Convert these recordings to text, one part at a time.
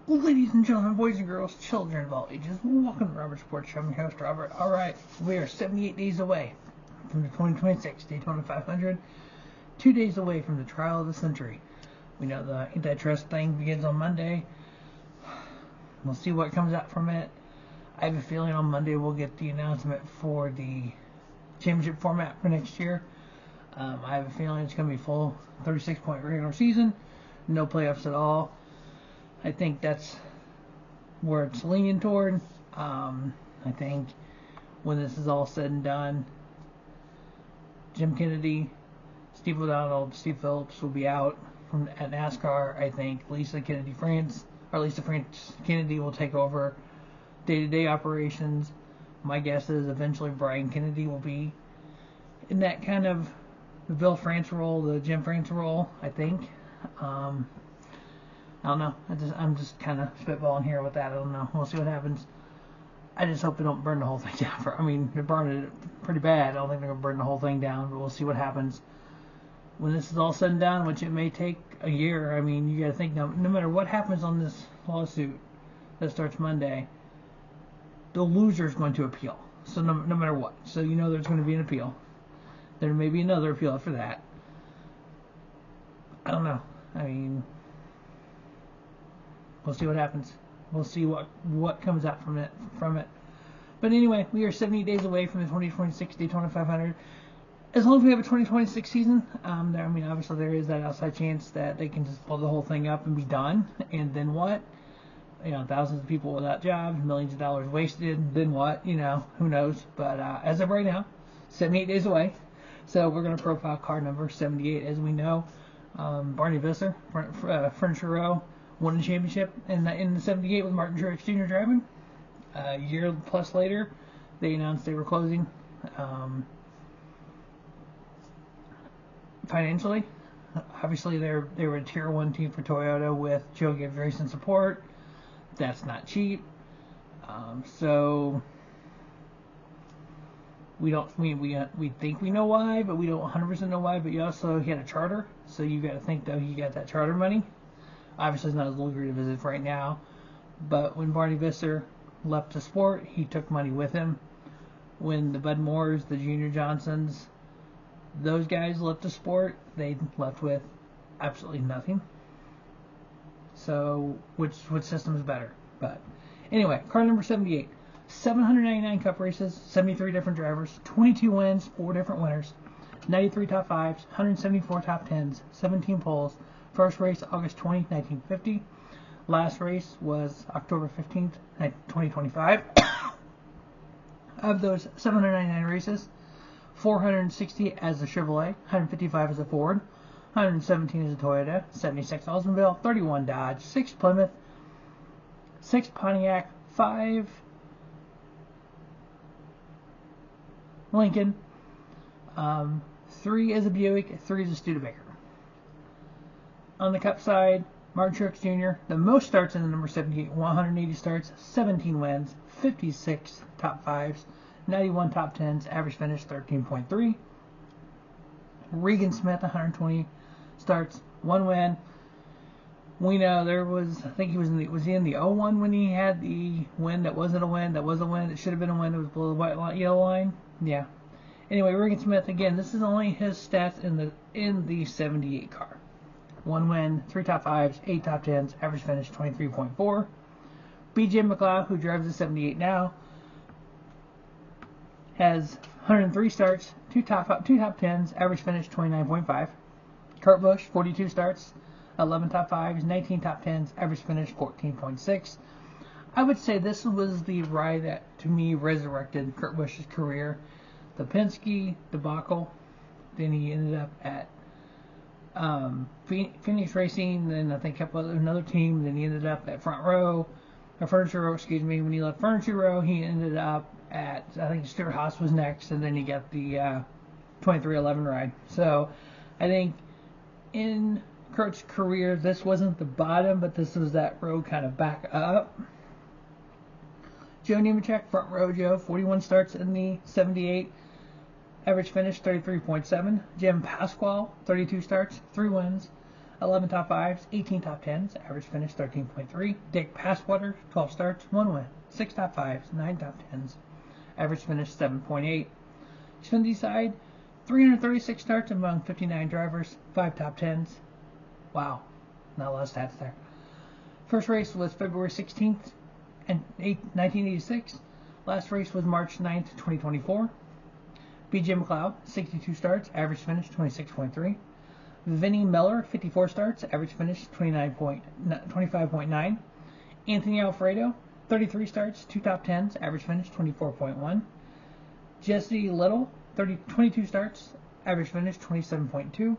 Ladies and gentlemen, boys and girls, children of all ages, welcome to Robert Sports Show. I'm your host, Robert. Alright, we are 78 days away from the 2026 Daytona 500, 2 days away from the trial of the century. We know the antitrust thing begins on Monday. We'll see what comes out from it. I have a feeling on Monday we'll get the announcement for the championship format for next year. I have a feeling it's going to be full 36-point regular season, no playoffs at all. I think that's where it's leaning toward. I think when this is all said and done, Jim Kennedy, Steve O'Donnell, Steve Phillips will be out at NASCAR. I think Lisa France Kennedy will take over day-to-day operations. My guess is eventually Brian Kennedy will be in that kind of the Bill France role, the Jim France role, I think. I don't know. I'm just kind of spitballing here with that. I don't know. We'll see what happens. I just hope they don't burn the whole thing down. They burned it pretty bad. I don't think they're going to burn the whole thing down, but we'll see what happens. When this is all said and done, which it may take a year, you got to think now, no matter what happens on this lawsuit that starts Monday, the loser is going to appeal. So no matter what. So you know there's going to be an appeal. There may be another appeal after that. I don't know. We'll see what happens. We'll see what comes out from it. But anyway, we are 70 days away from the 2026 Daytona 500. As long as we have a 2026 season, obviously there is that outside chance that they can just blow the whole thing up and be done. And then what? Thousands of people without jobs, millions of dollars wasted. Then what? Who knows? But as of right now, 78 days away. So we're going to profile car number 78. As we know, Barney Visser, Furniture Row, won the championship in the 78 with Martin Truex Jr. driving. A year plus later, they announced they were closing financially. Obviously, they were a Tier 1 team for Toyota with Joe Gibbs Racing support. That's not cheap. So we think we know why, but we don't 100% know why. But he had a charter, so you got to think though he got that charter money. Obviously, it's not as lucrative as it is right now. But when Barney Visser left the sport, he took money with him. When the Bud Moores, the Junior Johnsons, those guys left the sport, they left with absolutely nothing. So, which system is better? But anyway, car number 78. 799 cup races, 73 different drivers, 22 wins, 4 different winners, 93 top 5s, 174 top 10s, 17 poles. First race, August 20, 1950. Last race was October 15th, 2025. Of those 799 races, 460 as a Chevrolet, 155 as a Ford, 117 as a Toyota, 76 Oldsmobile, 31 Dodge, 6 Plymouth, 6 Pontiac, 5 Lincoln, 3 as a Buick, 3 as a Studebaker. On the Cup side, Martin Truex Jr., the most starts in the number 78, 180 starts, 17 wins, 56 top 5s, 91 top 10s, average finish 13.3. Regan Smith, 120 starts, 1 win. We know was he in the 01 when he had the win that wasn't a win, that was a win, it should have been a win, it was below the yellow line? Yeah. Anyway, Regan Smith, again, this is only his stats in the 78 car. 1 win, 3 top 5s, 8 top 10s, average finish 23.4. BJ McLeod, who drives the 78 now, has 103 starts, 2 top 10s, average finish 29.5. Kurt Busch, 42 starts, 11 top 5s, 19 top 10s, average finish 14.6. I would say this was the ride that, to me, resurrected Kurt Busch's career. The Penske debacle, then he ended up at Phoenix Racing, then I think another team, then he ended up at Furniture Row, When he left Furniture Row, he ended up at, I think Stuart Haas was next, and then he got the 2311 ride. So I think in Kurt's career, this wasn't the bottom, but this was that road kind of back up. Joe Nemechek, front row Joe, 41 starts in the 78. Average finish 33.7. Jim Pasquale, 32 starts, 3 wins, 11 top 5s, 18 top 10s, average finish 13.3. Dick Passwater, 12 starts, 1 win. 6 top 5s, 9 top 10s, average finish 7.8. Xfinity side, 336 starts among 59 drivers, 5 top 10s. Wow, not a lot of stats there. First race was February 16th, 1986. Last race was March 9th, 2024. BJ McLeod, 62 starts, average finish 26.3. Vinnie Miller, 54 starts, average finish 25.9. Anthony Alfredo, 33 starts, 2 top 10s, average finish 24.1. Jesse Little, 22 starts, average finish 27.2.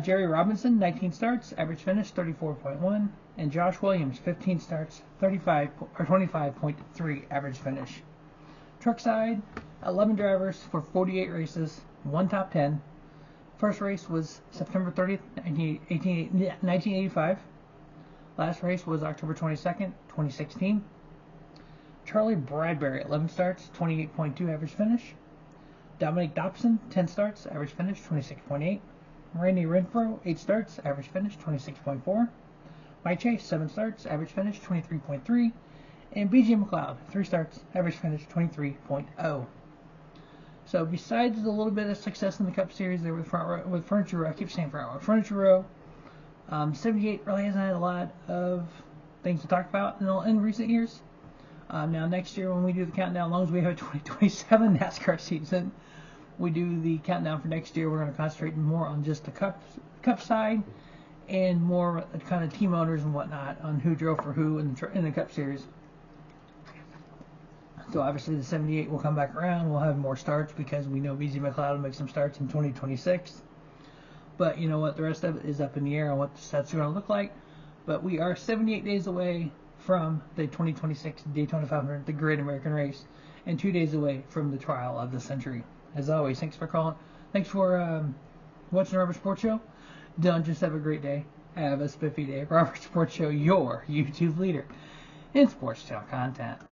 Jerry Robinson, 19 starts, average finish 34.1. And Josh Williams, 15 starts, 25.3 average finish. Truck side, 11 drivers for 48 races, 1 top 10. First race was September 30th, 1985. Last race was October 22nd, 2016. Charlie Bradbury, 11 starts, 28.2 average finish. Dominic Dobson, 10 starts, average finish 26.8. Randy Renfro, 8 starts, average finish 26.4. Mike Chase, 7 starts, average finish 23.3. And BJ McLeod, 3 starts, average finish 23.0. So besides a little bit of success in the Cup Series there with Furniture Row, I keep saying Front Row, Furniture Row, 78 really hasn't had a lot of things to talk about in recent years. Now next year when we do the countdown, as long as we have a 2027 NASCAR season, we do the countdown for next year. We're going to concentrate more on just the Cup side and more kind of team owners and whatnot on who drove for who in the Cup Series. So obviously the 78 will come back around. We'll have more starts because we know BJ McLeod will make some starts in 2026. But you know what? The rest of it is up in the air on what the stats are going to look like. But we are 78 days away from the 2026 Daytona 500, the Great American Race, and 2 days away from the trial of the century. As always, thanks for calling. Thanks for watching the Robert Sports Show. Don't just have a great day. Have a spiffy day. Robert Sports Show, your YouTube leader in sports channel content.